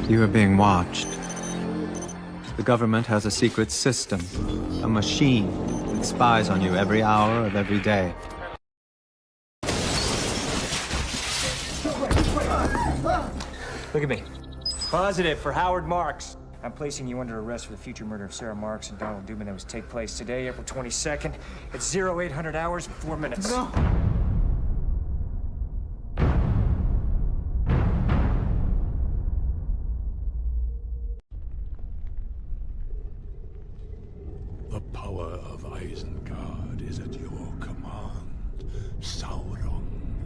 You are being watched. The government has a secret system, a machine that spies on you every hour of every day. Look at me. Positive for Howard Marks. I'm placing you under arrest for the future murder of Sarah Marks and Donald Dubin that was take place today, April 22nd, at 0800 hours and 4 minutes. No. The power of Isengard is at your command, Sauron,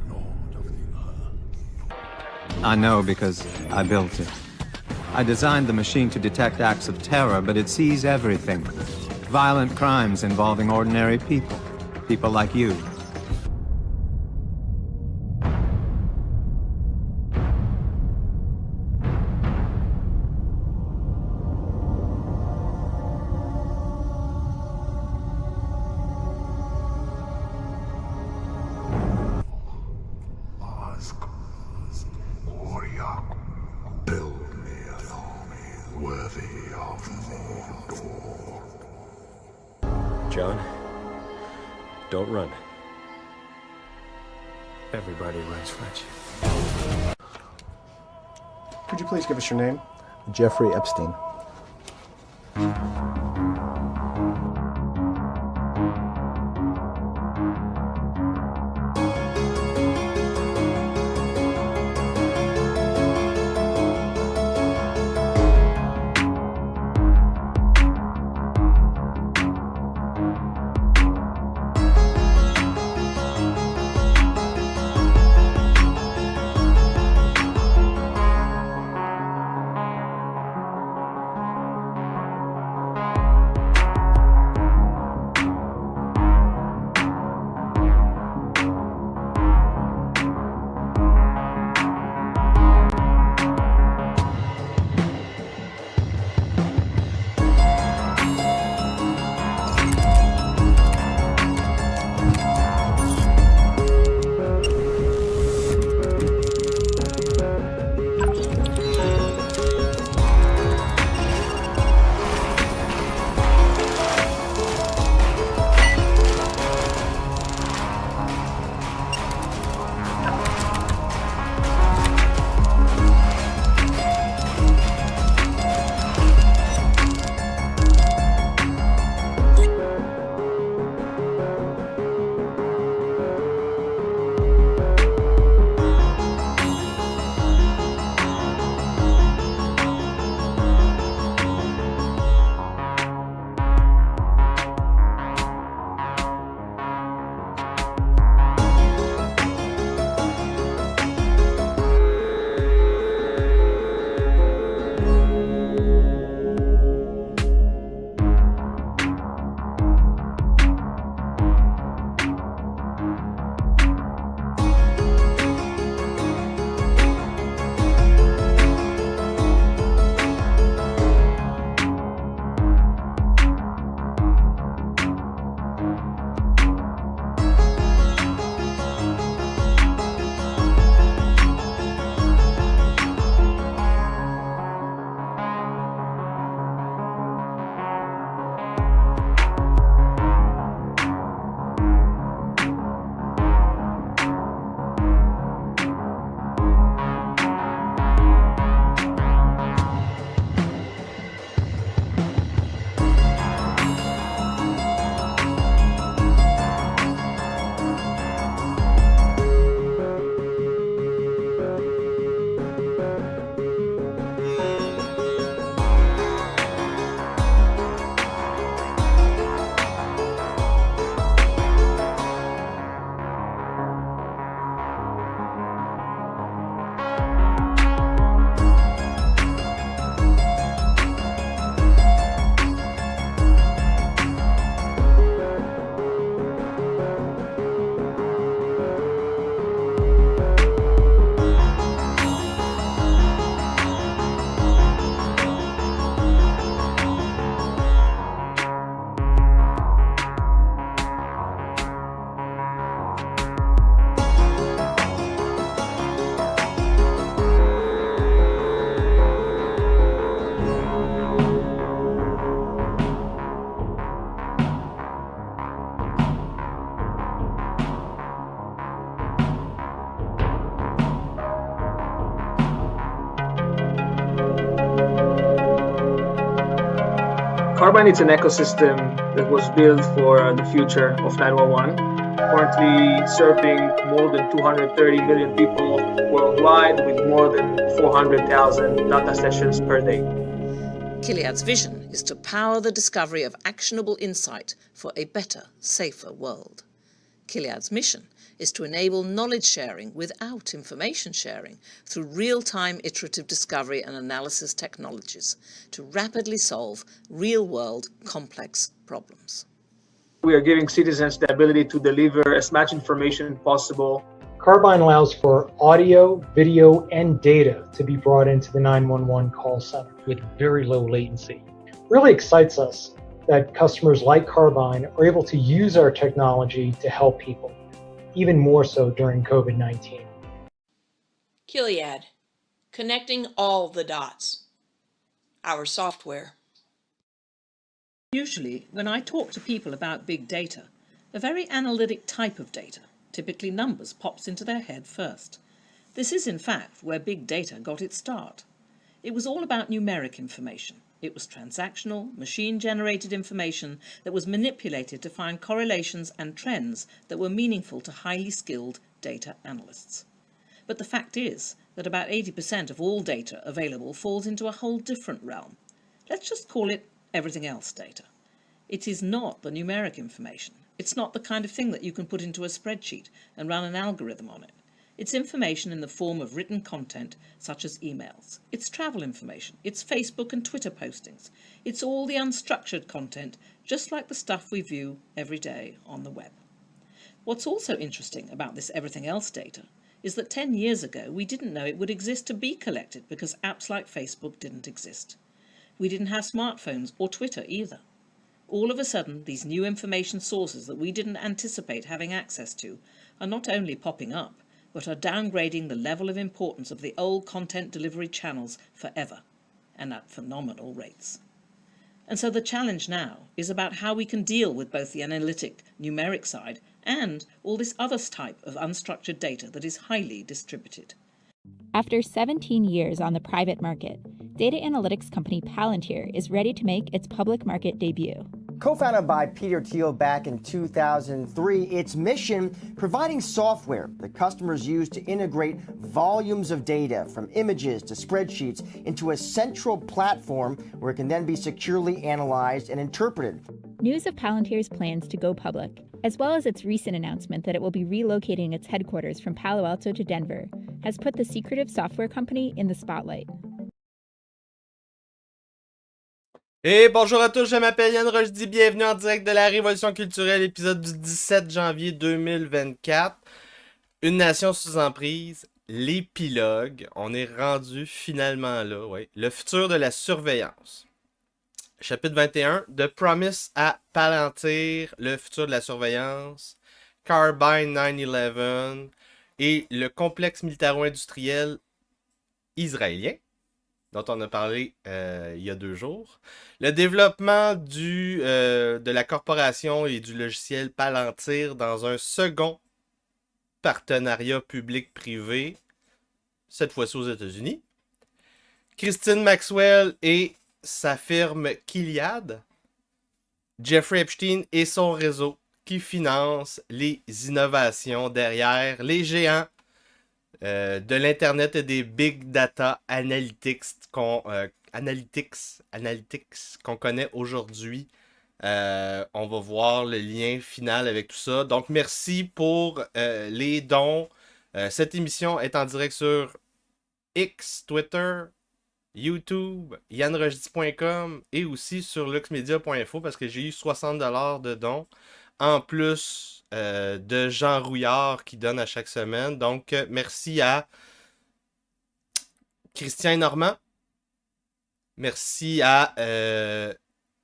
Lord of the Earth. I know because I built it. I designed the machine to detect acts of terror, but it sees everything. Violent crimes involving ordinary people. People like you. Build me an army worthy of Mordor. John, don't run. Everybody runs, Fletch. Could you please give us your name? Jeffrey Epstein. Carbine is an ecosystem that was built for the future of 911, currently serving more than 230 million people worldwide with more than 400,000 data sessions per day. Kiliad's vision is to power the discovery of actionable insight for a better, safer world. Kiliad's mission is to enable knowledge sharing without information sharing through real-time iterative discovery and analysis technologies to rapidly solve real-world complex problems. We are giving citizens the ability to deliver as much information possible. Carbine allows for audio, video, and data to be brought into the 911 call center with very low latency. Really excites us that customers like Carbine are able to use our technology to help people, even more so during COVID-19. Kiliad, connecting all the dots. Our software. Usually, when I talk to people about big data, a very analytic type of data, typically numbers, pops into their head first. This is, in fact, where big data got its start. It was all about numeric information. It was transactional, machine-generated information that was manipulated to find correlations and trends that were meaningful to highly skilled data analysts. But the fact is that about 80% of all data available falls into a whole different realm. Let's just call it everything else data. It is not the numeric information. It's not the kind of thing that you can put into a spreadsheet and run an algorithm on it. It's information in the form of written content, such as emails. It's travel information. It's Facebook and Twitter postings. It's all the unstructured content, just like the stuff we view every day on the web. What's also interesting about this everything else data is that 10 years ago, we didn't know it would exist to be collected because apps like Facebook didn't exist. We didn't have smartphones or Twitter either. All of a sudden, these new information sources that we didn't anticipate having access to are not only popping up, but are downgrading the level of importance of the old content delivery channels forever, and at phenomenal rates. And so the challenge now is about how we can deal with both the analytic, numeric side and all this other type of unstructured data that is highly distributed. After 17 years on the private market, data analytics company Palantir is ready to make its public market debut. Co-founded by Peter Thiel back in 2003, its mission, providing software that customers use to integrate volumes of data from images to spreadsheets into a central platform where it can then be securely analyzed and interpreted. News of Palantir's plans to go public, as well as its recent announcement that it will be relocating its headquarters from Palo Alto to Denver, has put the secretive software company in the spotlight. Et bonjour à tous, je m'appelle Yann Rochdy, bienvenue en direct de la Révolution culturelle, épisode du 17 janvier 2024. Une nation sous emprise, l'épilogue, on est rendu finalement là, ouais. Le futur de la surveillance. Chapitre 21, The Promise à Palantir, le futur de la surveillance, Carbine 9/11 et le complexe militaro-industriel israélien, dont on a parlé il y a 2 jours. Le développement de la corporation et du logiciel Palantir dans un second partenariat public-privé, cette fois-ci aux États-Unis. Christine Maxwell et sa firme Kiliad. Jeffrey Epstein et son réseau qui finance les innovations derrière les géants de l'Internet et des Big Data Analytics qu'on connaît aujourd'hui. On va voir le lien final avec tout ça. Donc, merci pour les dons. Cette émission est en direct sur X, Twitter, YouTube, yanrochdy.com et aussi sur luxmedia.info parce que j'ai eu 60$ de dons. En plus de Jean Rouillard qui donne à chaque semaine. Donc, merci à Christian Normand. Merci à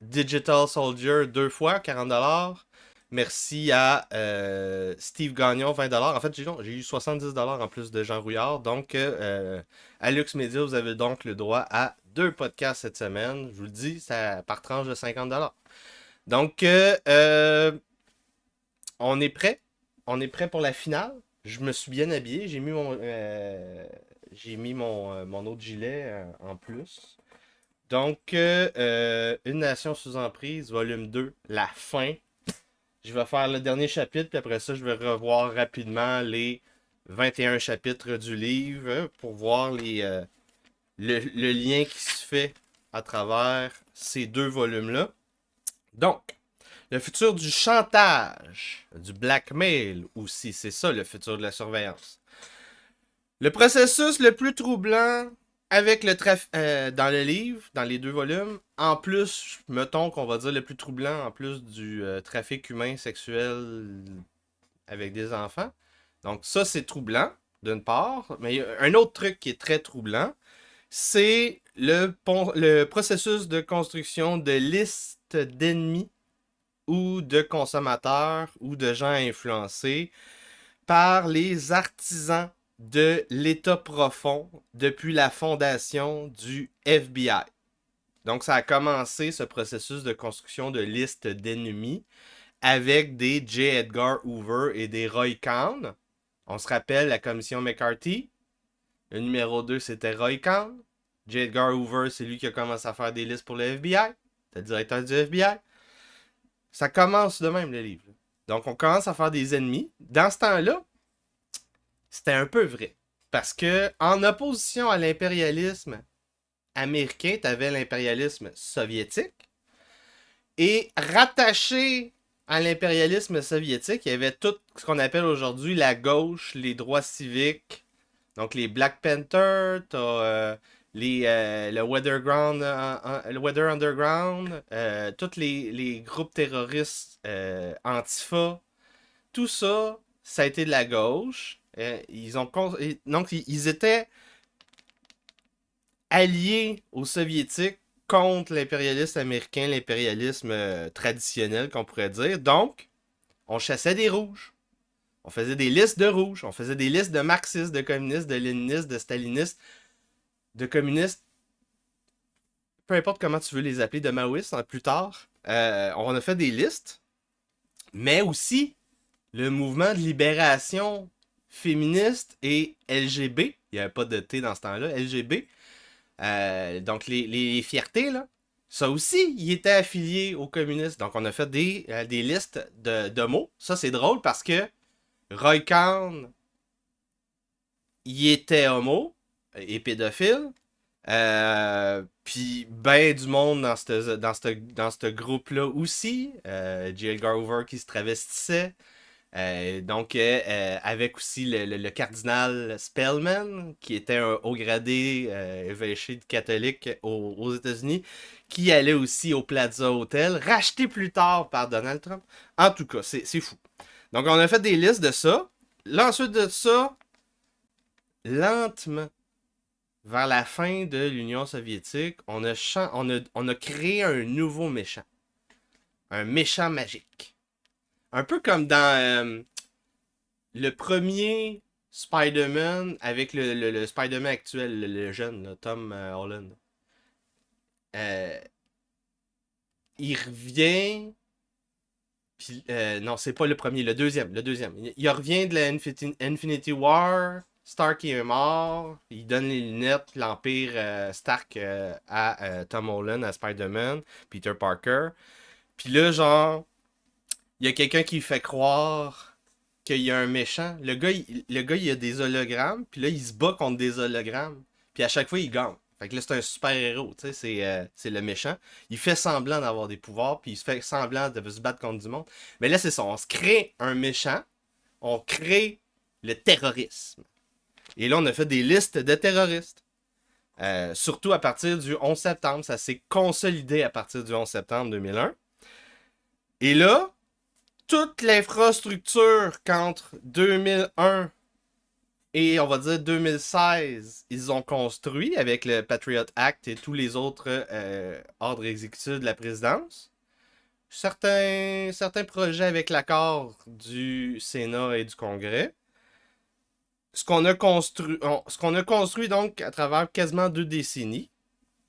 Digital Soldier 2 fois, 40$. Merci à Steve Gagnon, 20$. En fait, j'ai eu 70$ en plus de Jean Rouillard. Donc, à Lux Media, vous avez donc le droit à 2 podcasts cette semaine. Je vous le dis, ça par tranche de 50$. Donc, on est prêt. On est prêt pour la finale. Je me suis bien habillé. J'ai mis mon autre gilet en plus. Donc, Une nation sous emprise, volume 2, la fin. Je vais faire le dernier chapitre, puis après ça, je vais revoir rapidement les 21 chapitres du livre pour voir le lien qui se fait à travers ces deux volumes-là. Donc, le futur du chantage, du blackmail aussi, c'est ça le futur de la surveillance. Le processus le plus troublant avec le dans le livre, dans les deux volumes, en plus, mettons qu'on va dire le plus troublant, en plus du trafic humain sexuel avec des enfants. Donc ça, c'est troublant, d'une part. Mais il y a un autre truc qui est très troublant, c'est le processus de construction de listes d'ennemis ou de consommateurs ou de gens influencés par les artisans de l'État profond depuis la fondation du FBI. Donc ça a commencé ce processus de construction de listes d'ennemis avec des J. Edgar Hoover et des Roy Cohn. On se rappelle la commission McCarthy. Le numéro 2, c'était Roy Cohn. J. Edgar Hoover, c'est lui qui a commencé à faire des listes pour le FBI. C'est le directeur du FBI. Ça commence de même, le livre. Donc, on commence à faire des ennemis. Dans ce temps-là, c'était un peu vrai. Parce que, en opposition à l'impérialisme américain, tu avais l'impérialisme soviétique. Et rattaché à l'impérialisme soviétique, il y avait tout ce qu'on appelle aujourd'hui la gauche, les droits civiques. Donc, les Black Panthers, t'as le Weather Underground, tous les groupes terroristes Antifa, tout ça, ça a été de la gauche. Donc, ils étaient alliés aux Soviétiques contre l'impérialisme américain, l'impérialisme traditionnel, qu'on pourrait dire. Donc, on chassait des rouges. On faisait des listes de rouges. On faisait des listes de marxistes, de communistes, de léninistes, de stalinistes, de communistes, peu importe comment tu veux les appeler, de maoïstes, plus tard. On a fait des listes, mais aussi le mouvement de libération féministe et LGB, il n'y avait pas de T dans ce temps-là, LGB, donc les fiertés, là, ça aussi, il était affilié aux communistes. Donc on a fait des listes de mots. Ça, c'est drôle parce que Roy Cohn, il était homo et pédophile. Puis ben du monde dans ce groupe-là aussi. J. Edgar Hoover qui se travestissait. Donc avec aussi le cardinal Spellman, qui était un haut gradé évêché catholique aux États-Unis, qui allait aussi au Plaza Hotel, racheté plus tard par Donald Trump. En tout cas, c'est fou. Donc on a fait des listes de ça. Là, ensuite de ça, lentement, vers la fin de l'Union soviétique, on a créé un nouveau méchant. Un méchant magique. Un peu comme dans le premier Spider-Man avec le Spider-Man actuel, le jeune, là, Tom Holland. Il revient... Puis, non, c'est pas le premier, le deuxième. Il revient de la Infinity War... Stark est mort, il donne les lunettes, l'Empire Stark à Tom Holland, à Spider-Man, Peter Parker. Puis là, genre, il y a quelqu'un qui fait croire qu'il y a un méchant. Le gars, il a des hologrammes, puis là, il se bat contre des hologrammes. Puis à chaque fois, il gagne. Fait que là, c'est un super-héros, tu sais, c'est le méchant. Il fait semblant d'avoir des pouvoirs, puis il se fait semblant de se battre contre du monde. Mais là, c'est ça, on se crée un méchant, on crée le terrorisme. Et là, on a fait des listes de terroristes. Surtout à partir du 11 septembre. Ça s'est consolidé à partir du 11 septembre 2001. Et là, toute l'infrastructure qu'entre 2001 et, on va dire, 2016, ils ont construit avec le Patriot Act et tous les autres ordres exécutifs de la présidence. Certains projets avec l'accord du Sénat et du Congrès. Ce qu'on a construit donc à travers quasiment 2 décennies,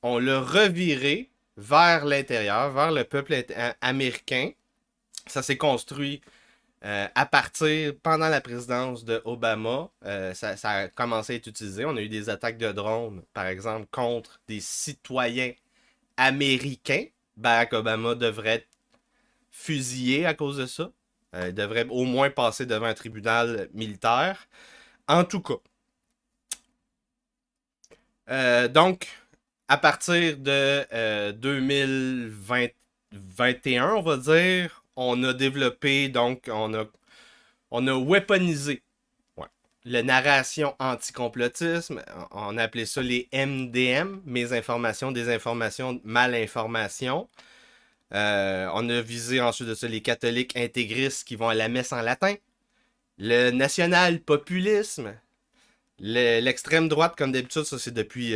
on l'a reviré vers l'intérieur, vers le peuple américain. Ça s'est construit à partir, pendant la présidence de Obama, ça a commencé à être utilisé. On a eu des attaques de drones, par exemple, contre des citoyens américain. Barack Obama devrait être fusillé à cause de ça. Il devrait au moins passer devant un tribunal militaire. En tout cas. Donc, à partir de 2021, on va dire, on a développé, donc, on a weaponisé la narration anti-complotisme. On a appelé ça les MDM, mésinformation, désinformation, malinformation. On a visé ensuite de ça les catholiques intégristes qui vont à la messe en latin. Le national-populisme. L'extrême droite, comme d'habitude, ça c'est depuis...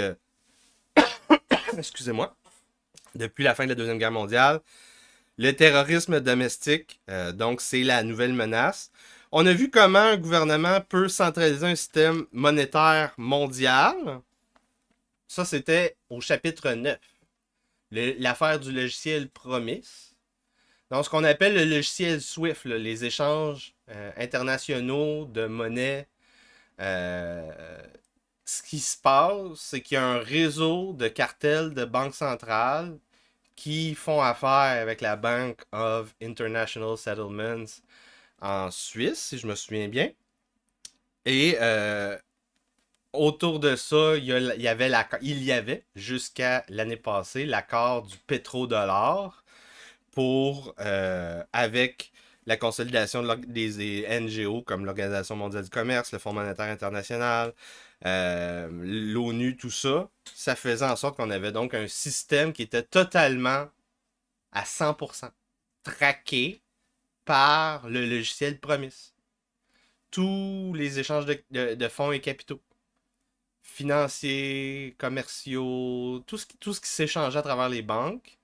excusez-moi. Depuis la fin de la Deuxième Guerre mondiale. Le terrorisme domestique, donc c'est la nouvelle menace. On a vu comment un gouvernement peut centraliser un système monétaire mondial. Ça, c'était au chapitre 9. L'affaire du logiciel Promis. Donc, ce qu'on appelle le logiciel SWIFT, là, les échanges internationaux de monnaie. Ce qui se passe, c'est qu'il y a un réseau de cartels de banques centrales qui font affaire avec la Bank of International Settlements en Suisse, si je me souviens bien. Et autour de ça, il y avait jusqu'à l'année passée l'accord du pétrodollar pour, avec la consolidation des NGO comme l'Organisation mondiale du commerce, le Fonds monétaire international, l'ONU, tout ça. Ça faisait en sorte qu'on avait donc un système qui était totalement à 100% traqué par le logiciel Promis. Tous les échanges de fonds et capitaux, financiers, commerciaux, tout ce qui s'échangeait à travers les banques,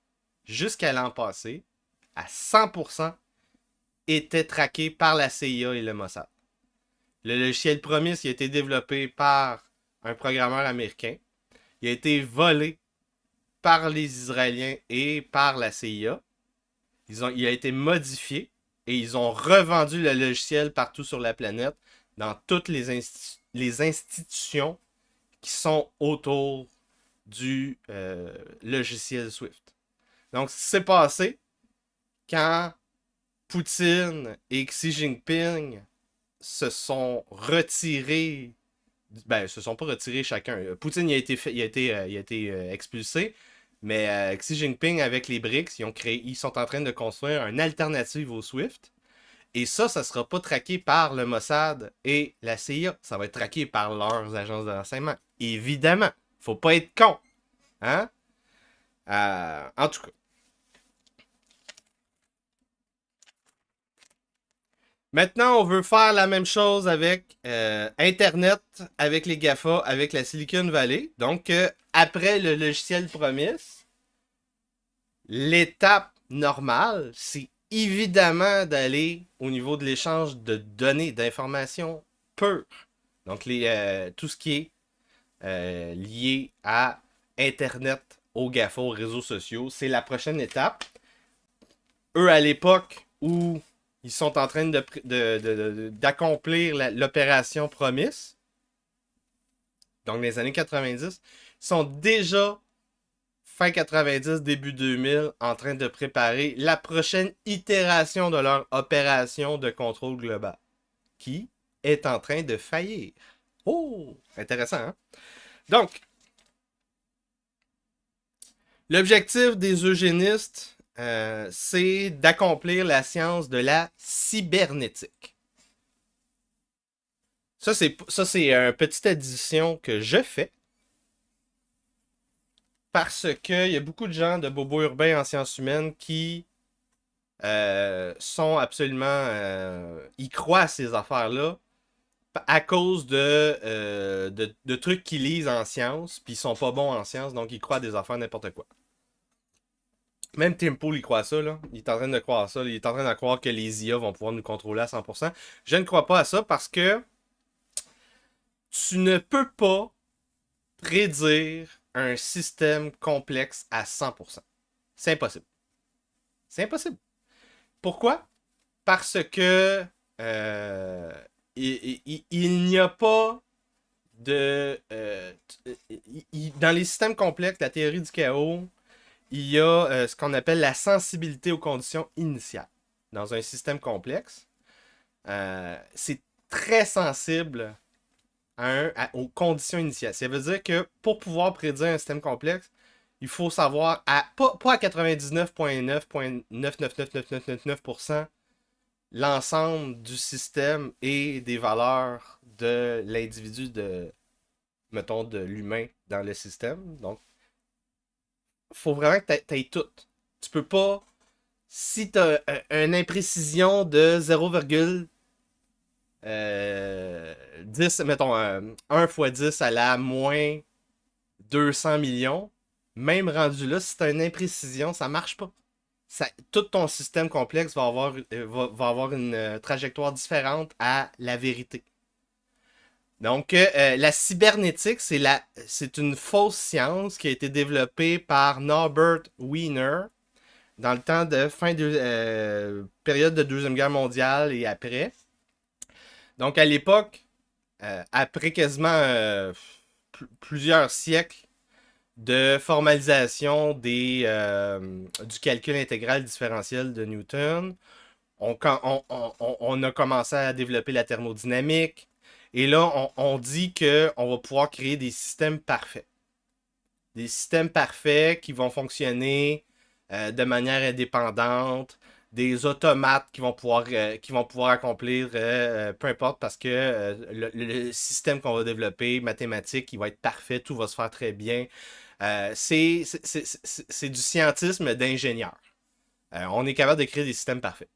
jusqu'à l'an passé, à 100%, était traqué par la CIA et le Mossad. Le logiciel Promis il a été développé par un programmeur américain. Il a été volé par les Israéliens et par la CIA. Il a été modifié et ils ont revendu le logiciel partout sur la planète dans toutes les institutions qui sont autour du logiciel SWIFT. Donc, ce qui s'est passé quand Poutine et Xi Jinping se sont retirés. Ben, ils se sont pas retirés chacun. Poutine il a été expulsé, mais Xi Jinping avec les BRICS, ils sont en train de construire une alternative au SWIFT. Et ça sera pas traqué par le Mossad et la CIA. Ça va être traqué par leurs agences de renseignement. Évidemment. Faut pas être con. Hein? En tout cas. Maintenant, on veut faire la même chose avec Internet, avec les GAFA, avec la Silicon Valley. Donc, après le logiciel Promis, l'étape normale, c'est évidemment d'aller au niveau de l'échange de données, d'informations pures. Donc, tout ce qui est lié à Internet, aux GAFA, aux réseaux sociaux, c'est la prochaine étape. Eux, à l'époque où ils sont en train d'accomplir l'opération Promis, donc les années 90, ils sont déjà fin 90, début 2000, en train de préparer la prochaine itération de leur opération de contrôle global, qui est en train de faillir. Oh! Intéressant, hein? Donc, l'objectif des eugénistes, c'est d'accomplir la science de la cybernétique. Ça, c'est une petite addition que je fais. Parce qu'il y a beaucoup de gens de bobos urbains en sciences humaines qui sont absolument... ils croient à ces affaires-là à cause de trucs qu'ils lisent en sciences, puis ils sont pas bons en sciences, donc ils croient à des affaires n'importe quoi. Même Tim Pool, il croit à ça, là. Il est en train de croire à ça. Il est en train de croire que les IA vont pouvoir nous contrôler à 100%. Je ne crois pas à ça parce que tu ne peux pas prédire un système complexe à 100%. C'est impossible. C'est impossible. Pourquoi? Parce que il n'y a pas de... dans les systèmes complexes, la théorie du chaos, il y a ce qu'on appelle la sensibilité aux conditions initiales. Dans un système complexe, c'est très sensible aux conditions initiales. Ça veut dire que pour pouvoir prédire un système complexe, il faut savoir, pas à 99,9999999% l'ensemble du système et des valeurs de l'individu, mettons, de l'humain dans le système. Donc, il faut vraiment que tu aies tout. Tu peux pas, si tu as une imprécision de 0,10, mettons, 1 fois 10 à la moins 200 millions, même rendu là, si tu as une imprécision, ça marche pas. Tout ton système complexe va avoir une trajectoire différente à la vérité. Donc, la cybernétique, c'est une fausse science qui a été développée par Norbert Wiener dans le temps de période de Deuxième Guerre mondiale et après. Donc, à l'époque, après quasiment plusieurs siècles de formalisation du calcul intégral différentiel de Newton, on a commencé à développer la thermodynamique. Et là, on dit qu'on va pouvoir créer des systèmes parfaits. Des systèmes parfaits qui vont fonctionner de manière indépendante, des automates qui vont pouvoir accomplir peu importe, parce que le système qu'on va développer, mathématique, il va être parfait, tout va se faire très bien. C'est du scientisme d'ingénieur. On est capable de créer des systèmes parfaits.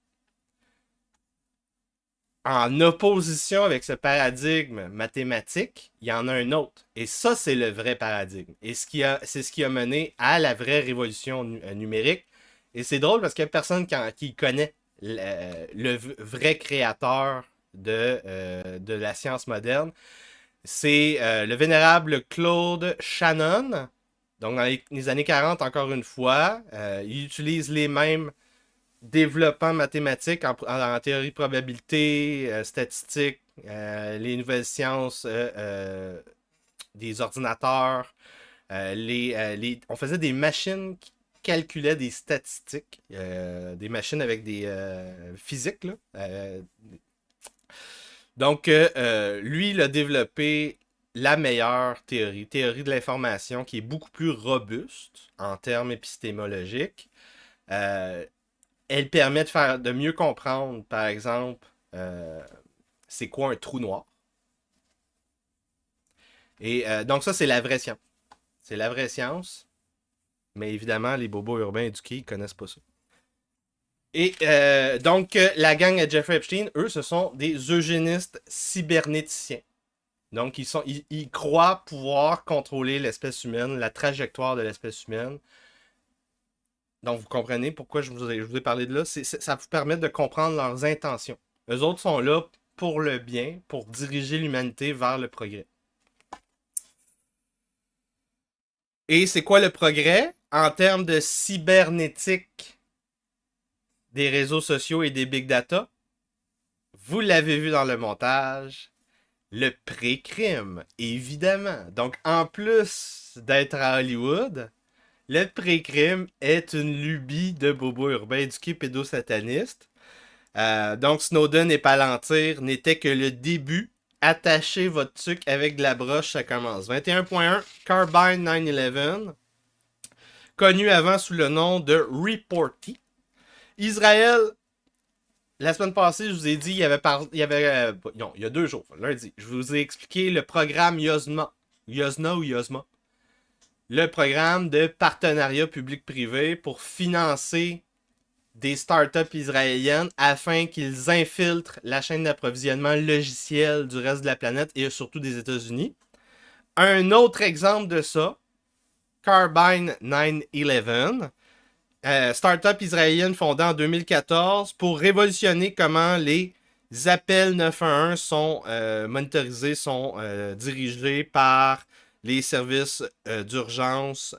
En opposition avec ce paradigme mathématique, il y en a un autre. Et ça, c'est le vrai paradigme. Et c'est ce qui a mené à la vraie révolution numérique. Et c'est drôle parce qu'il n'y a personne qui connaît le vrai créateur de la science moderne. C'est le vénérable Claude Shannon. Donc, dans les années 40, encore une fois, il utilise les mêmes développement mathématique en théorie de probabilité, statistique, les nouvelles sciences des ordinateurs. On faisait des machines qui calculaient des statistiques, des machines avec des physiques. Là. Donc, lui, il a développé la meilleure théorie de l'information, qui est beaucoup plus robuste en termes épistémologiques. Elle permet de mieux comprendre, par exemple, c'est quoi un trou noir. Et donc ça, c'est la vraie science. C'est la vraie science. Mais évidemment, les bobos urbains éduqués, ils ne connaissent pas ça. Et donc, la gang à Jeffrey Epstein, eux, ce sont des eugénistes cybernéticiens. Donc, ils croient pouvoir contrôler l'espèce humaine, la trajectoire de l'espèce humaine. Donc, vous comprenez pourquoi je vous ai parlé de là. Ça vous permet de comprendre leurs intentions. Eux autres sont là pour le bien, pour diriger l'humanité vers le progrès. Et c'est quoi le progrès? En termes de cybernétique des réseaux sociaux et des big data, vous l'avez vu dans le montage, le pré-crime, évidemment. Donc, en plus d'être à Hollywood, le pré-crime est une lubie de bobos urbains éduqués pédosatanistes. Donc, Snowden et Palantir n'étaient que le début. Attachez votre tuque avec de la broche, ça commence. 21.1, Carbine 9/11, connu avant sous le nom de Reporty. Israël, la semaine passée, je vous ai dit, il y a 2 jours, lundi, je vous ai expliqué le programme Yosna. Yosna ou Yosma. Le programme de partenariat public-privé pour financer des startups israéliennes afin qu'ils infiltrent la chaîne d'approvisionnement logiciel du reste de la planète et surtout des États-Unis. Un autre exemple de ça, Carbine 9/11, startup israélienne fondée en 2014 pour révolutionner comment les appels 911 sont monitorisés, sont dirigés par les services d'urgence,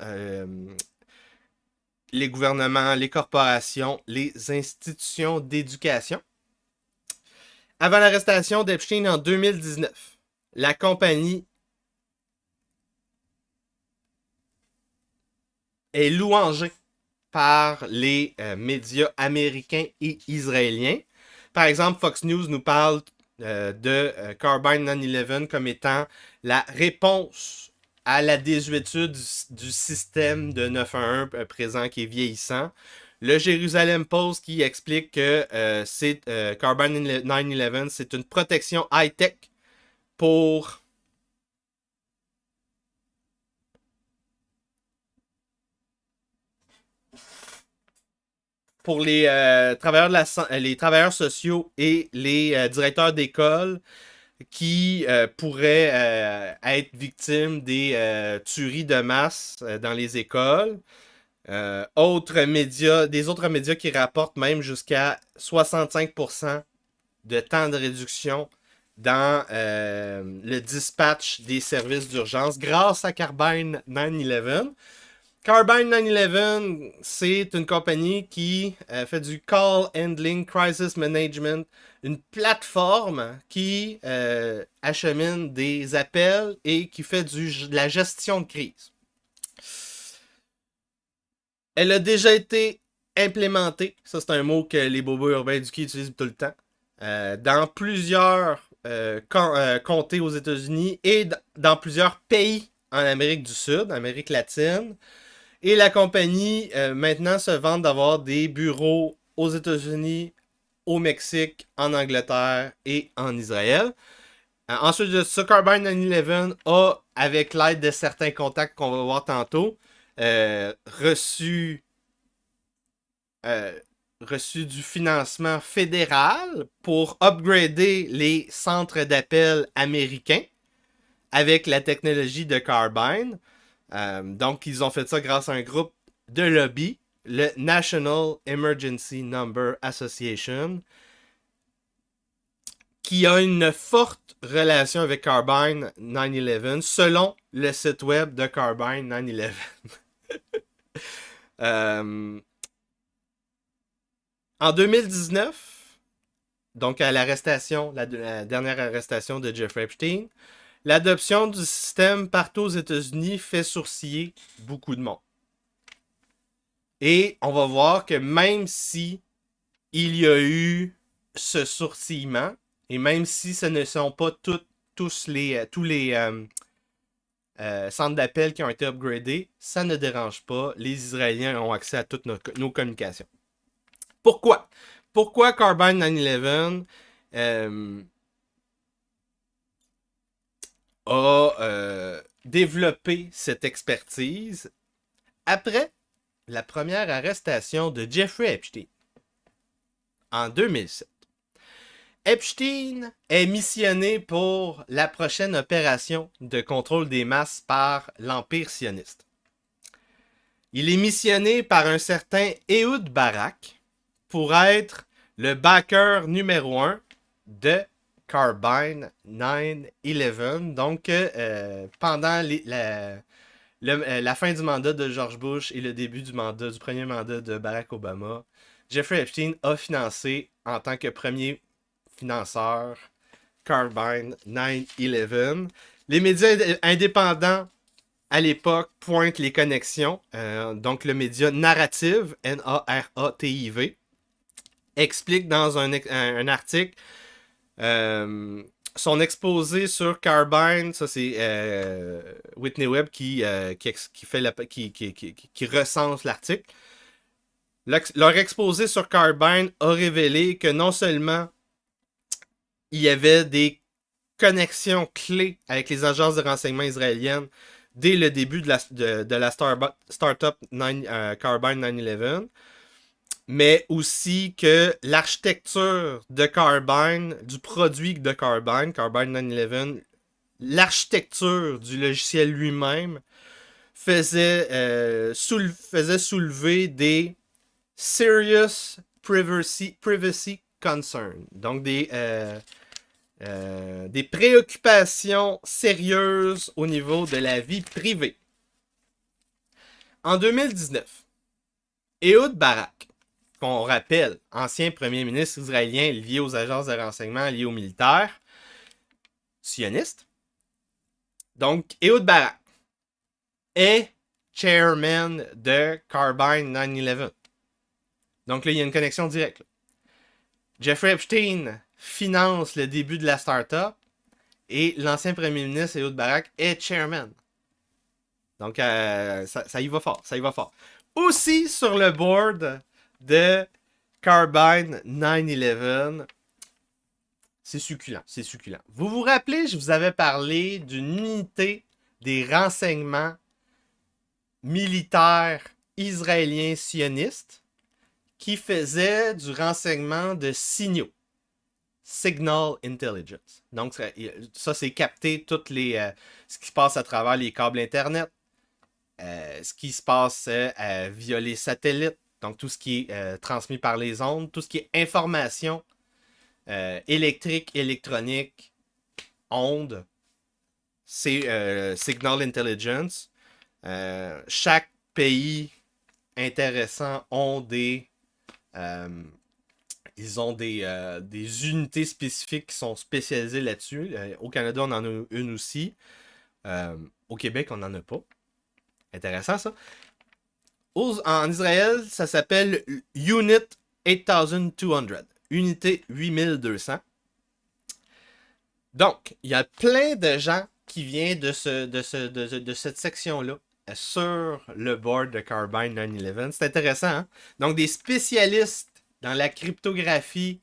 les gouvernements, les corporations, les institutions d'éducation. Avant l'arrestation d'Epstein en 2019, la compagnie est louangée par les médias américains et israéliens. Par exemple, Fox News nous parle de Carbine 9/11 comme étant la réponse à la désuétude du système de 911 présent qui est vieillissant. Le Jérusalem Post qui explique que Carbine 9/11, c'est une protection high-tech pour les les travailleurs sociaux et les directeurs d'école qui pourraient être victimes des tueries de masse dans les écoles. Des autres médias qui rapportent même jusqu'à 65% de temps de réduction dans le dispatch des services d'urgence grâce à Carbine 9/11. Carbine 9/11, c'est une compagnie qui fait du Call Handling Crisis Management, une plateforme qui achemine des appels et qui fait de la gestion de crise. Elle a déjà été implémentée, ça c'est un mot que les bobos urbains éduqués utilisent tout le temps, dans plusieurs comtés aux États-Unis et dans plusieurs pays en Amérique du Sud, Amérique latine. Et la compagnie, maintenant, se vante d'avoir des bureaux aux États-Unis, au Mexique, en Angleterre et en Israël. Ensuite de ça, Carbine 9/11 a, avec l'aide de certains contacts qu'on va voir tantôt, reçu du financement fédéral pour upgrader les centres d'appel américains avec la technologie de Carbine. Donc, ils ont fait ça grâce à un groupe de lobby, le National Emergency Number Association, qui a une forte relation avec Carbine 9/11, selon le site web de Carbine 9/11. En 2019, donc à l'arrestation, la dernière arrestation de Jeffrey Epstein, l'adoption du système partout aux États-Unis fait sourciller beaucoup de monde. Et on va voir que même si il y a eu ce sourcillement, et même si ce ne sont pas tous les centres d'appel qui ont été upgradés, ça ne dérange pas. Les Israéliens ont accès à toutes nos communications. Pourquoi? Pourquoi Carbine 9/11 a développé cette expertise après la première arrestation de Jeffrey Epstein en 2007. Epstein est missionné pour la prochaine opération de contrôle des masses par l'Empire sioniste. Il est missionné par un certain Ehud Barak pour être le backer numéro 1 de Carbine 9/11. Donc, pendant la fin du mandat de George Bush et le début du premier mandat de Barack Obama, Jeffrey Epstein a financé en tant que premier financeur Carbine 9/11. Les médias indépendants à l'époque pointent les connexions. Donc, le média Narrative, N-A-R-A-T-I-V, explique dans un article son exposé sur Carbine. Ça, c'est Whitney Webb qui recense l'article. Leur exposé sur Carbine a révélé que non seulement il y avait des connexions clés avec les agences de renseignement israéliennes dès le début de la startup Carbine 9/11, mais aussi que l'architecture de Carbine, du produit de Carbine 9/11, l'architecture du logiciel lui-même faisait soulever des serious privacy concerns, donc des préoccupations sérieuses au niveau de la vie privée. En 2019, Ehud Barak, qu'on rappelle, ancien premier ministre israélien lié aux agences de renseignement, lié aux militaires, sionistes. Donc, Ehud Barak est chairman de Carbine 9/11. Donc là, il y a une connexion directe. Là. Jeffrey Epstein finance le début de la startup et l'ancien premier ministre Ehud Barak est chairman. Donc, ça y va fort, ça y va fort. Aussi sur le board de Carbine 9/11, c'est succulent, c'est succulent. Vous vous rappelez, je vous avais parlé d'une unité des renseignements militaires israéliens sionistes qui faisait du renseignement de signaux. Signal Intelligence. Donc, ça c'est capter toutes les, ce qui se passe à travers les câbles Internet, ce qui se passe via les satellites, donc tout ce qui est transmis par les ondes, tout ce qui est information électrique, électronique, ondes, c'est Signal Intelligence. Chaque pays intéressant ont des des unités spécifiques qui sont spécialisées là-dessus. Au Canada, on en a une aussi. Au Québec, on n'en a pas. Intéressant, ça. En Israël, ça s'appelle Unit 8200. Unité 8200. Donc, il y a plein de gens qui viennent de cette section-là sur le board de Carbine 9/11. C'est intéressant, hein? Donc, des spécialistes dans la cryptographie,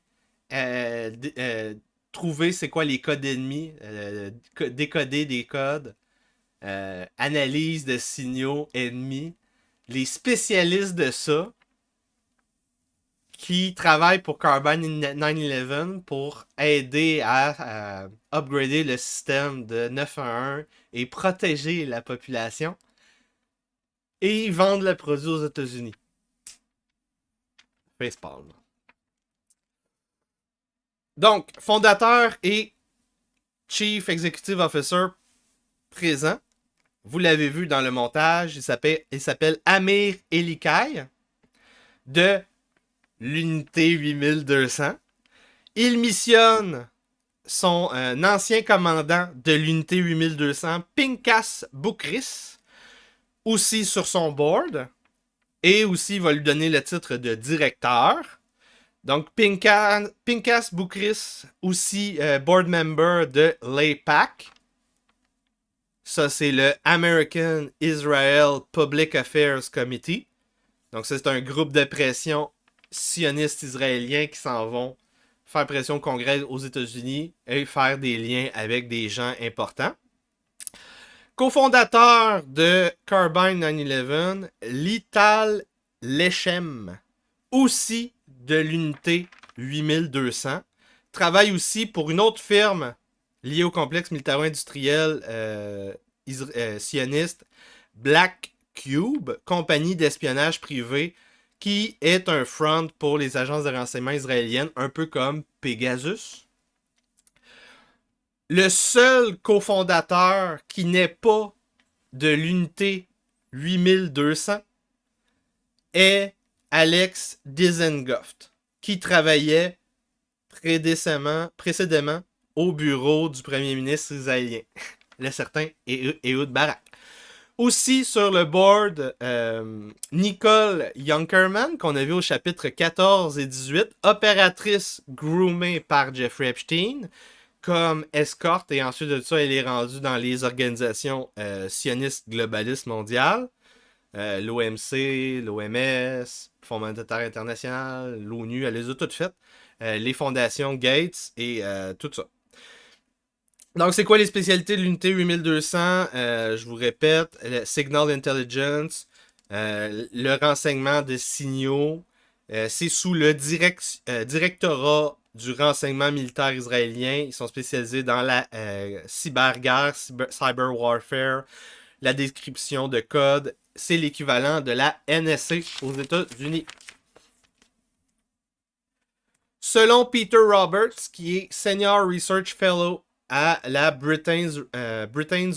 trouver c'est quoi les codes ennemis, décoder des codes, analyse de signaux ennemis. Les spécialistes de ça qui travaillent pour Carbine 9/11 pour aider à upgrader le système de 911 et protéger la population. Et ils vendent le produit aux États-Unis. Facepalm. Donc, fondateur et Chief Executive Officer présent. Vous l'avez vu dans le montage. Il s'appelle Amir Elikai de l'unité 8200. Il missionne son ancien commandant de l'unité 8200, Pinchas Boukris, aussi sur son board. Et aussi, il va lui donner le titre de directeur. Donc, Pinchas Boukris, aussi board member de l'AIPAC. Ça, c'est le American Israel Public Affairs Committee. Donc, ça, c'est un groupe de pression sionistes israéliens qui s'en vont faire pression au Congrès aux États-Unis et faire des liens avec des gens importants. Cofondateur de Carbine 9/11, Lital Lechem, aussi de l'unité 8200, travaille aussi pour une autre firme liée au complexe militaro-industriel sioniste, Black Cube, compagnie d'espionnage privé qui est un front pour les agences de renseignement israéliennes, un peu comme Pegasus. Le seul cofondateur qui n'est pas de l'unité 8200 est Alex Dizengoff, qui travaillait précédemment au bureau du premier ministre israélien, le certain Ehud Barak. Aussi sur le board, Nicole Junkerman, qu'on a vu au chapitre 14 et 18, opératrice groomée par Jeffrey Epstein, comme escorte, et ensuite de ça, elle est rendue dans les organisations sionistes globalistes mondiales, l'OMC, l'OMS, Fonds monétaire international, l'ONU, elle les a toutes faites, les fondations Gates et tout ça. Donc, c'est quoi les spécialités de l'unité 8200? Je vous répète, le Signal Intelligence, le renseignement de signaux, c'est sous le directorat du renseignement militaire israélien. Ils sont spécialisés dans la cyberguerre, cyber warfare, la description de code. C'est l'équivalent de la NSA aux États-Unis. Selon Peter Roberts, qui est Senior Research Fellow à la Britain's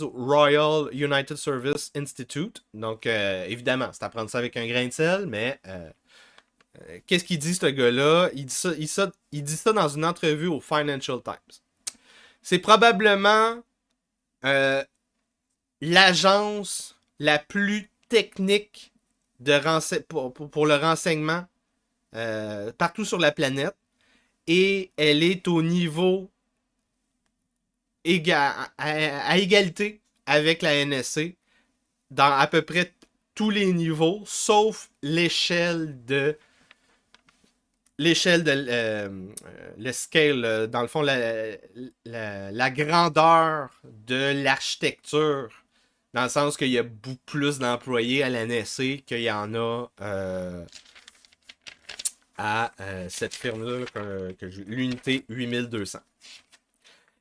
Royal United Service Institute. Donc, évidemment, c'est à prendre ça avec un grain de sel, mais qu'est-ce qu'il dit, ce gars-là? Il dit ça dans une entrevue au Financial Times. C'est probablement l'agence la plus technique pour le renseignement partout sur la planète. Et elle est au niveau à égalité avec la NSA dans à peu près tous les niveaux, sauf l'échelle de le scale, dans le fond, la grandeur de l'architecture, dans le sens qu'il y a beaucoup plus d'employés à la NSA qu'il y en a à cette firme-là, l'unité 8200.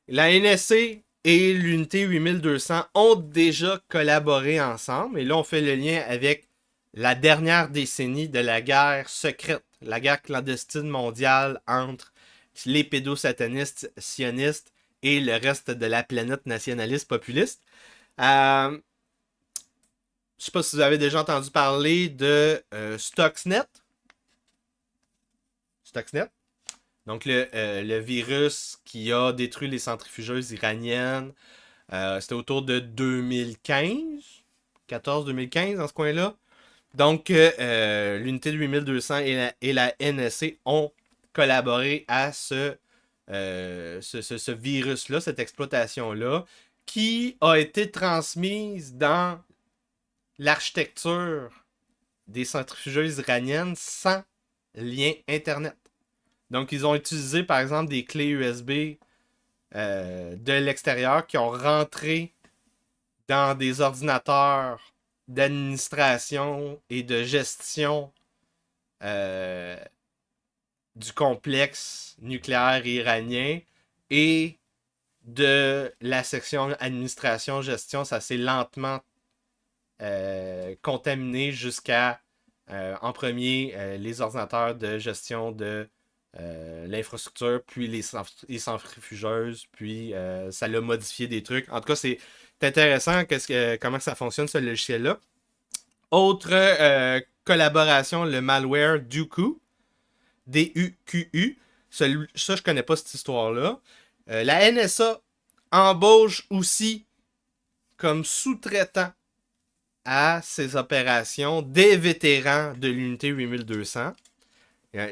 La NSA et l'unité 8200 ont déjà collaboré ensemble, et là on fait le lien avec la dernière décennie de la guerre secrète, la guerre clandestine mondiale entre les pédosatanistes sionistes et le reste de la planète nationaliste populiste. Je sais pas si vous avez déjà entendu parler de Stuxnet. Stuxnet. Donc le virus qui a détruit les centrifugeuses iraniennes. C'était autour de 2015. 14-2015 dans ce coin-là. Donc, l'unité de 8200 et la NSA ont collaboré à ce virus-là, cette exploitation-là, qui a été transmise dans l'architecture des centrifugeuses iraniennes sans lien Internet. Donc, ils ont utilisé, par exemple, des clés USB de l'extérieur qui ont rentré dans des ordinateurs d'administration et de gestion du complexe nucléaire iranien et de la section administration-gestion. Ça s'est lentement contaminé jusqu'à, en premier, les ordinateurs de gestion de l'infrastructure, puis les centrifugeuses, puis ça l'a modifié des trucs. En tout cas, c'est intéressant comment ça fonctionne, ce logiciel-là. Autre collaboration, le malware Duqu. D-U-Q-U. Ça, je connais pas cette histoire-là. La NSA embauche aussi comme sous-traitant à ces opérations des vétérans de l'unité 8200.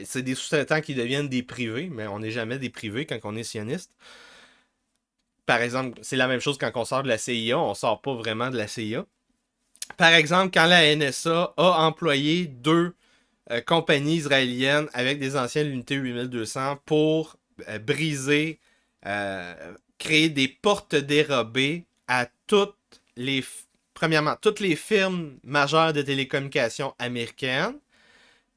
C'est des sous-traitants qui deviennent des privés, mais on n'est jamais des privés quand on est sioniste. Par exemple, c'est la même chose quand on sort de la CIA, on sort pas vraiment de la CIA. Par exemple, quand la NSA a employé 2 compagnies israéliennes avec des anciennes unités 8200 pour briser, créer des portes dérobées à premièrement, toutes les firmes majeures de télécommunications américaines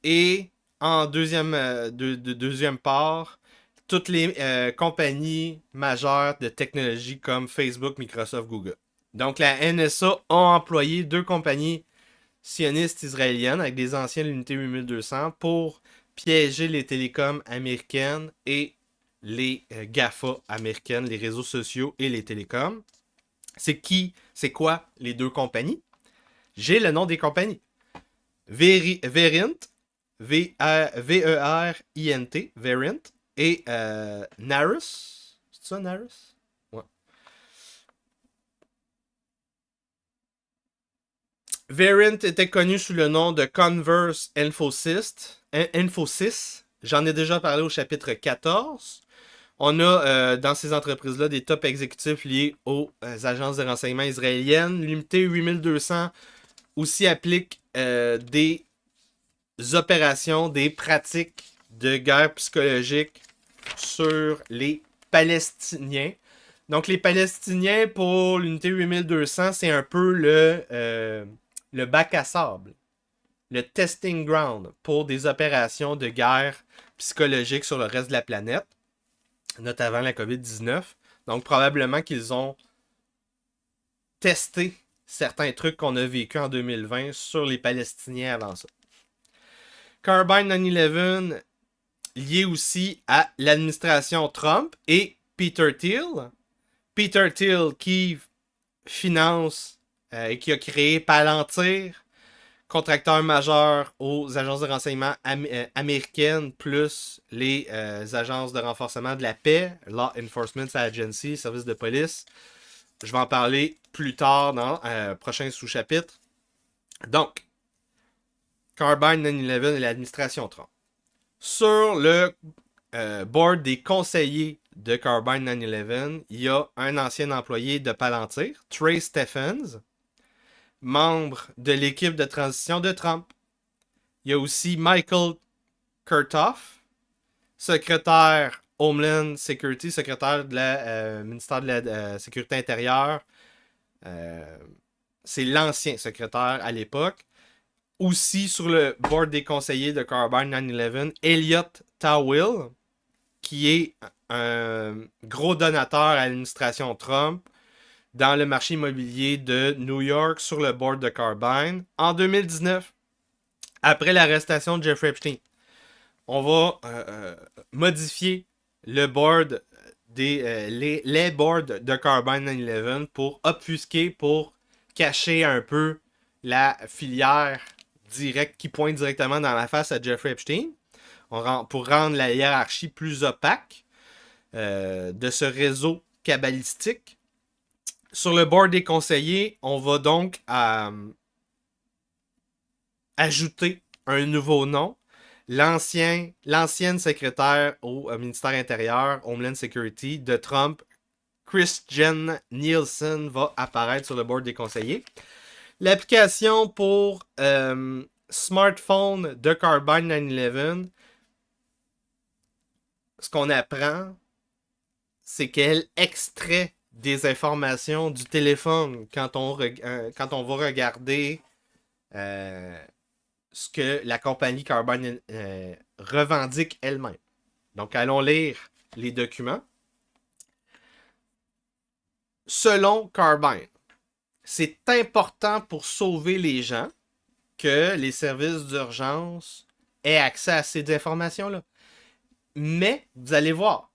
et en deuxième part, toutes les compagnies majeures de technologie comme Facebook, Microsoft, Google. Donc la NSA a employé 2 compagnies sionistes israéliennes avec des anciennes unités 8200 pour piéger les télécoms américaines et les GAFA américaines, les réseaux sociaux et les télécoms. C'est quoi les 2 compagnies? J'ai le nom des compagnies. Verint, V-E-R-I-N-T, Verint, et Narus. C'est ça, Narus? Ouais. Verint était connu sous le nom de Converse Infosys. J'en ai déjà parlé au chapitre 14. On a dans ces entreprises-là des top exécutifs liés aux agences de renseignement israéliennes. L'unité 8200 aussi applique des opérations, des pratiques de guerre psychologique sur les Palestiniens. Donc les Palestiniens, pour l'unité 8200, c'est un peu le bac à sable, le testing ground pour des opérations de guerre psychologique sur le reste de la planète, notamment la COVID-19. Donc probablement qu'ils ont testé certains trucs qu'on a vécu en 2020 sur les Palestiniens avant ça. Carbine 9/11, lié aussi à l'administration Trump et Peter Thiel. Peter Thiel qui finance et qui a créé Palantir, contracteur majeur aux agences de renseignement américaines, plus les agences de renforcement de la paix, Law Enforcement Agency, service de police. Je vais en parler plus tard dans le prochain sous-chapitre. Donc, Carbine 911 et l'administration Trump. Sur le board des conseillers de Carbine 911, il y a un ancien employé de Palantir, Trey Stephens, membre de l'équipe de transition de Trump. Il y a aussi Michael Chertoff, secrétaire Homeland Security, secrétaire de la ministère de la Sécurité intérieure. C'est l'ancien secrétaire à l'époque. Aussi sur le board des conseillers de Carbine 911, Elliot Tawil, qui est un gros donateur à l'administration Trump dans le marché immobilier de New York sur le board de Carbine. En 2019, après l'arrestation de Jeffrey Epstein, on va modifier le board les boards de Carbine 911 pour obfusquer, pour cacher un peu la filière directe qui pointe directement dans la face à Jeffrey Epstein, pour rendre la hiérarchie plus opaque de ce réseau cabalistique. Sur le board des conseillers, on va donc ajouter un nouveau nom. L'ancienne secrétaire au ministère intérieur, Homeland Security, de Trump, Christian Nielsen, va apparaître sur le board des conseillers. L'application pour smartphone de Carbine 911, ce qu'on apprend, c'est qu'elle extrait des informations du téléphone quand on va regarder ce que la compagnie Carbine revendique elle-même. Donc, allons lire les documents. Selon Carbine, c'est important pour sauver les gens que les services d'urgence aient accès à ces informations-là. Mais, vous allez voir,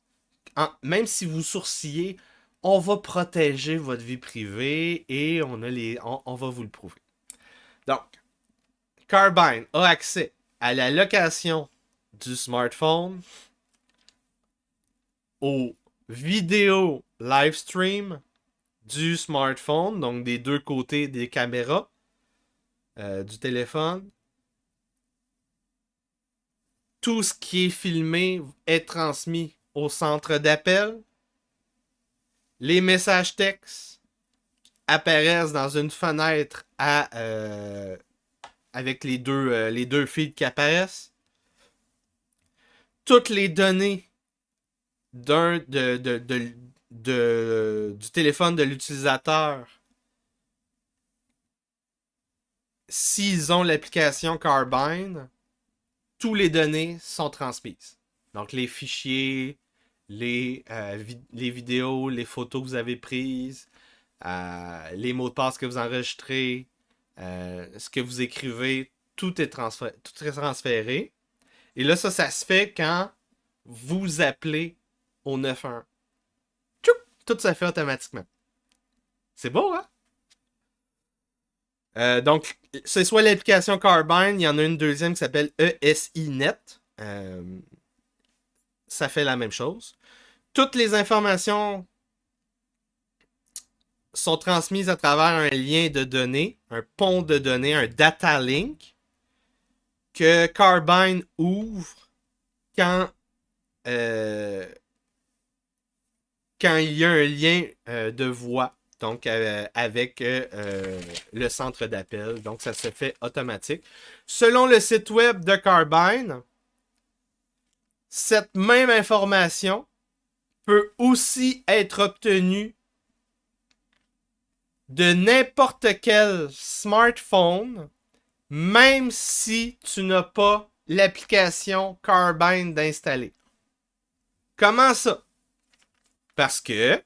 même si vous sourcillez, on va protéger votre vie privée et on va vous le prouver. Donc, Carbine a accès à la location du smartphone, aux vidéos live stream du smartphone, donc des deux côtés des caméras du téléphone. Tout ce qui est filmé est transmis au centre d'appel. Les messages textes apparaissent dans une fenêtre avec les deux feeds qui apparaissent. Toutes les données du téléphone de l'utilisateur, s'ils ont l'application Carbine, toutes les données sont transmises. Donc les fichiers, les vidéos, les photos que vous avez prises, les mots de passe que vous enregistrez, ce que vous écrivez, tout est transféré. Et là, ça se fait quand vous appelez au 911. Tchoup! Tout se fait automatiquement. C'est beau, hein? Donc, c'est soit l'application Carbine, il y en a une deuxième qui s'appelle ESINet. Ça fait la même chose. Toutes les informations sont transmises à travers un lien de données, un pont de données, un data link, que Carbine ouvre quand il y a un lien de voix, donc avec le centre d'appel. Donc, ça se fait automatique. Selon le site web de Carbine, cette même information peut aussi être obtenue de n'importe quel smartphone, même si tu n'as pas l'application Carbine d'installer. Comment ça? Parce que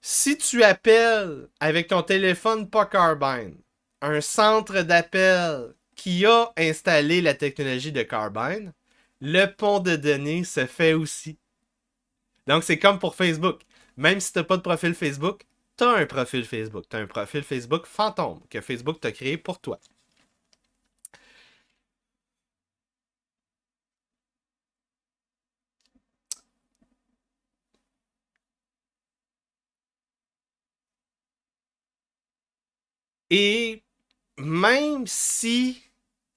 si tu appelles avec ton téléphone pas Carbine un centre d'appel qui a installé la technologie de Carbine, le pont de données se fait aussi. Donc c'est comme pour Facebook. Même si tu n'as pas de profil Facebook, tu as un profil Facebook. Tu as un profil Facebook fantôme que Facebook t'a créé pour toi. Et même si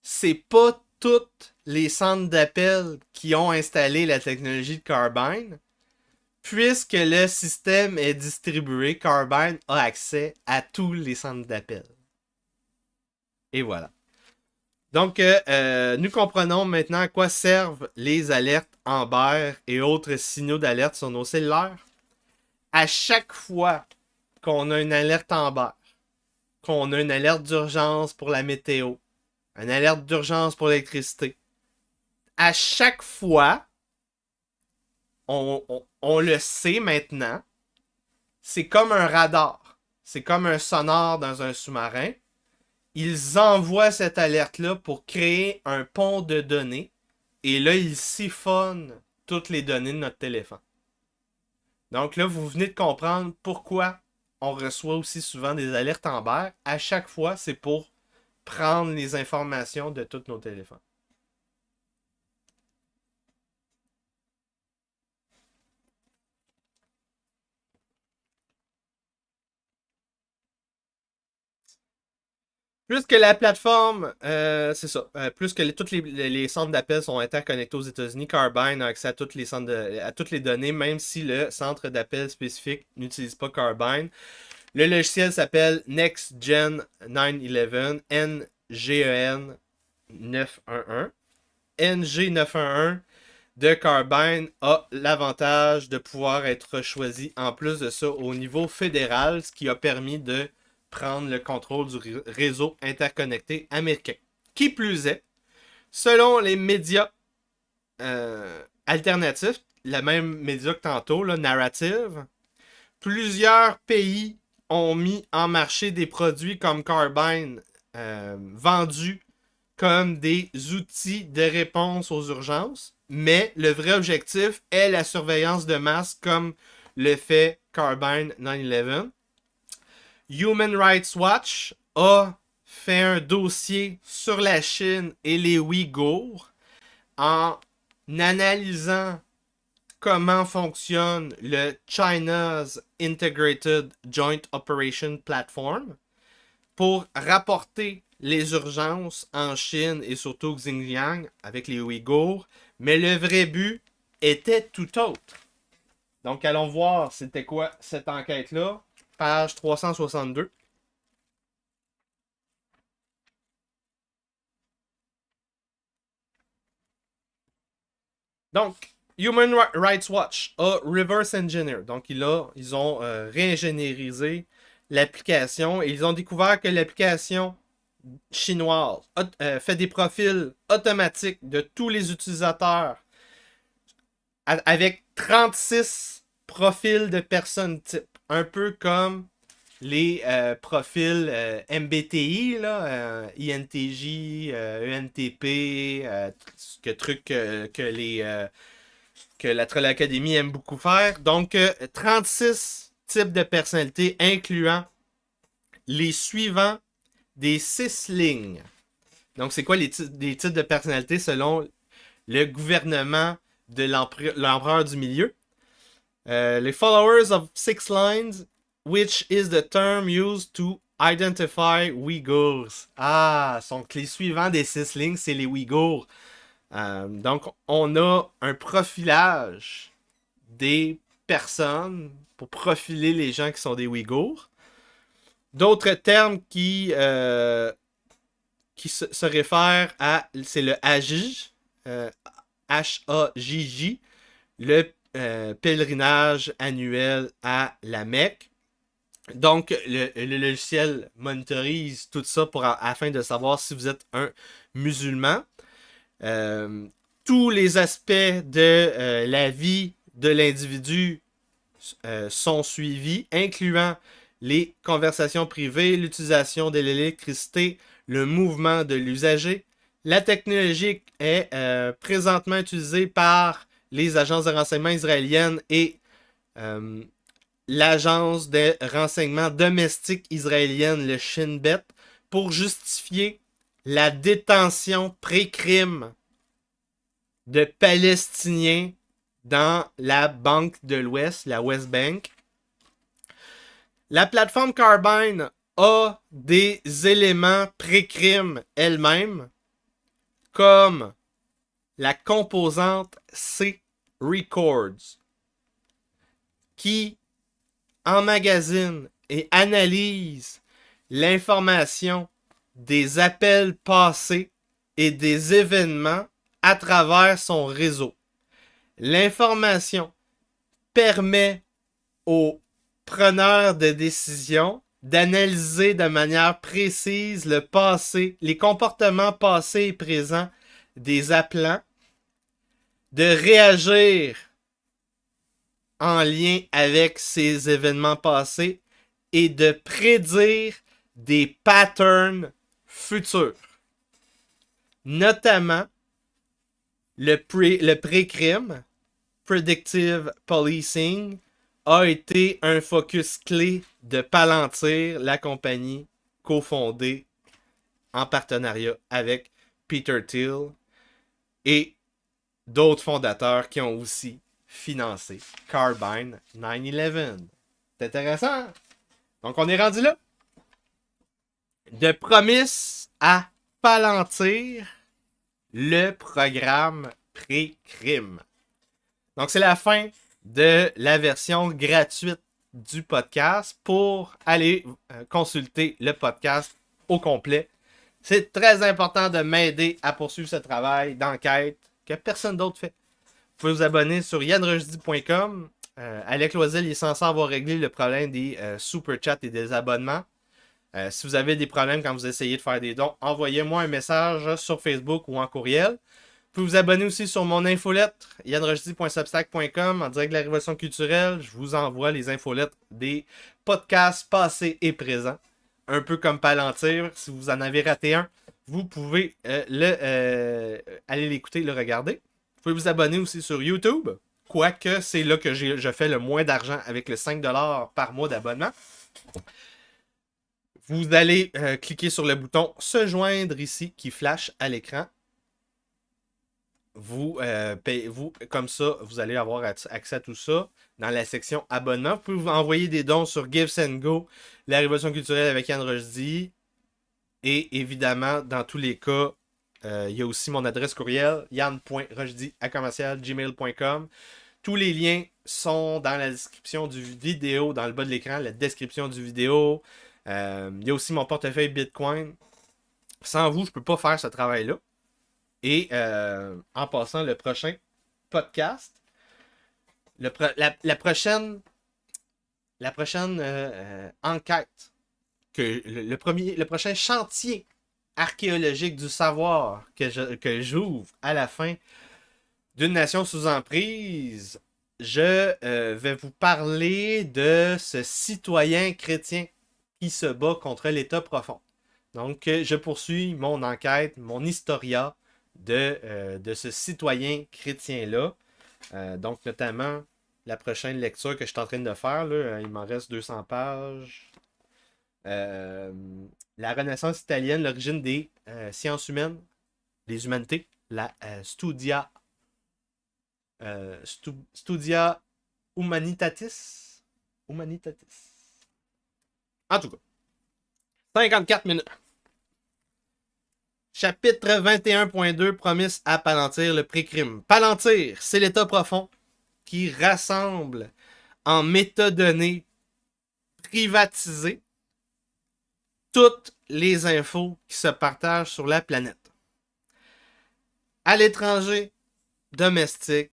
c'est pas tous les centres d'appel qui ont installé la technologie de Carbine, puisque le système est distribué, Carbine a accès à tous les centres d'appel. Et voilà. Donc, nous comprenons maintenant à quoi servent les alertes Amber et autres signaux d'alerte sur nos cellulaires. À chaque fois qu'on a une alerte Amber, qu'on a une alerte d'urgence pour la météo, une alerte d'urgence pour l'électricité, à chaque fois, on le sait maintenant, c'est comme un radar, c'est comme un sonar dans un sous-marin. Ils envoient cette alerte-là pour créer un pont de données. Et là, ils siphonnent toutes les données de notre téléphone. Donc là, vous venez de comprendre pourquoi on reçoit aussi souvent des alertes Amber. À chaque fois, c'est pour prendre les informations de tous nos téléphones. Plus que la plateforme, c'est ça, plus que tous les centres d'appel sont interconnectés aux États-Unis, Carbine a accès à toutes les à toutes les données, même si le centre d'appel spécifique n'utilise pas Carbine. Le logiciel s'appelle NextGen 911, NGEN 911. NG 911 de Carbine a l'avantage de pouvoir être choisi en plus de ça au niveau fédéral, ce qui a permis de prendre le contrôle du réseau interconnecté américain. Qui plus est, selon les médias alternatifs, la même média que tantôt, là, Narrative, plusieurs pays ont mis en marché des produits comme Carbine vendus comme des outils de réponse aux urgences, mais le vrai objectif est la surveillance de masse comme le fait Carbine 911. Human Rights Watch a fait un dossier sur la Chine et les Ouïghours en analysant comment fonctionne le China's Integrated Joint Operation Platform pour rapporter les urgences en Chine et surtout au Xinjiang avec les Ouïghours, mais le vrai but était tout autre. Donc allons voir c'était quoi cette enquête-là. Page 362. Donc, Human Rights Watch a reverse engineer. Donc, ils ont réingénierisé l'application et ils ont découvert que l'application chinoise fait des profils automatiques de tous les utilisateurs avec 36 profils de personnes type. Un peu comme les profils MBTI, là, INTJ, ENTP, que la Troll Academy aime beaucoup faire. Donc, 36 types de personnalités, incluant les suivants des 6 lignes. Donc, c'est quoi des types de personnalités selon le gouvernement de l'empereur du milieu? Les followers of 6 lines, which is the term used to identify Uyghurs. Ah, donc les suivants des 6 lignes, c'est les Ouïghours. Donc, on a un profilage des personnes pour profiler les gens qui sont des Ouïghours. D'autres termes qui se réfèrent à, c'est le Hajj, H-A-J-J, le pèlerinage annuel à la Mecque. Donc, le logiciel monitorise tout ça afin de savoir si vous êtes un musulman. Tous les aspects de la vie de l'individu sont suivis, incluant les conversations privées, l'utilisation de l'électricité, le mouvement de l'usager. La technologie est présentement utilisée par les agences de renseignement israéliennes et l'agence de renseignement domestique israélienne, le Shin Bet, pour justifier la détention pré-crime de Palestiniens dans la Banque de l'Ouest, la West Bank. La plateforme Carbine a des éléments pré-crime elle-même, comme la composante C Records, qui emmagasine et analyse l'information des appels passés et des événements à travers son réseau. L'information permet aux preneurs de décision d'analyser de manière précise le passé, les comportements passés et présents des appelants, de réagir en lien avec ces événements passés et de prédire des patterns futurs. Notamment le pré-crime, Predictive Policing, a été un focus clé de Palantir, la compagnie cofondée en partenariat avec Peter Thiel et d'autres fondateurs qui ont aussi financé Carbine 9/11. C'est intéressant. Donc on est rendu là. De Promise à Palantir, le programme pré-crime. Donc c'est la fin de la version gratuite du podcast. Pour aller consulter le podcast au complet, c'est très important de m'aider à poursuivre ce travail d'enquête que personne d'autre fait. Vous pouvez vous abonner sur yanrojdi.com. Alec Loisel est censé avoir réglé le problème des super chats et des abonnements. Si vous avez des problèmes quand vous essayez de faire des dons, envoyez-moi un message sur Facebook ou en courriel. Vous pouvez vous abonner aussi sur mon infolettre, yanrojdi.substack.com, en direct de la Révolution culturelle. Je vous envoie les infolettres des podcasts passés et présents. Un peu comme Palantir. Si vous en avez raté un, vous pouvez aller l'écouter, le regarder. Vous pouvez vous abonner aussi sur YouTube. Quoique, c'est là que je fais le moins d'argent avec le 5$ par mois d'abonnement. Vous allez cliquer sur le bouton « Se joindre » ici, qui flash à l'écran. Comme ça, vous allez avoir accès à tout ça dans la section abonnement. Vous pouvez vous envoyer des dons sur Gives & Go, la Révolution culturelle avec Yann Rojdi. Et évidemment, dans tous les cas, il y a aussi mon adresse courriel, yann.rojdi@gmail.com. Tous les liens sont dans la description du vidéo, dans le bas de l'écran, la description du vidéo. Il y a aussi mon portefeuille Bitcoin. Sans vous, je ne peux pas faire ce travail-là. Et en passant, le prochain podcast, la prochaine enquête, le prochain chantier archéologique du savoir que j'ouvre à la fin d'une nation sous emprise, je vais vous parler de ce citoyen chrétien qui se bat contre l'État profond. Donc, je poursuis mon enquête, mon historia de ce citoyen chrétien-là. Donc, notamment, la prochaine lecture que je suis en train de faire, là, il m'en reste 200 pages. La Renaissance italienne, l'origine des sciences humaines, des humanités, la Studia Humanitatis. En tout cas, 54 minutes. Chapitre 21.2, Promise à Palantir, le pré-crime. Palantir, c'est l'État profond qui rassemble en métadonnées privatisées toutes les infos qui se partagent sur la planète. À l'étranger, domestique,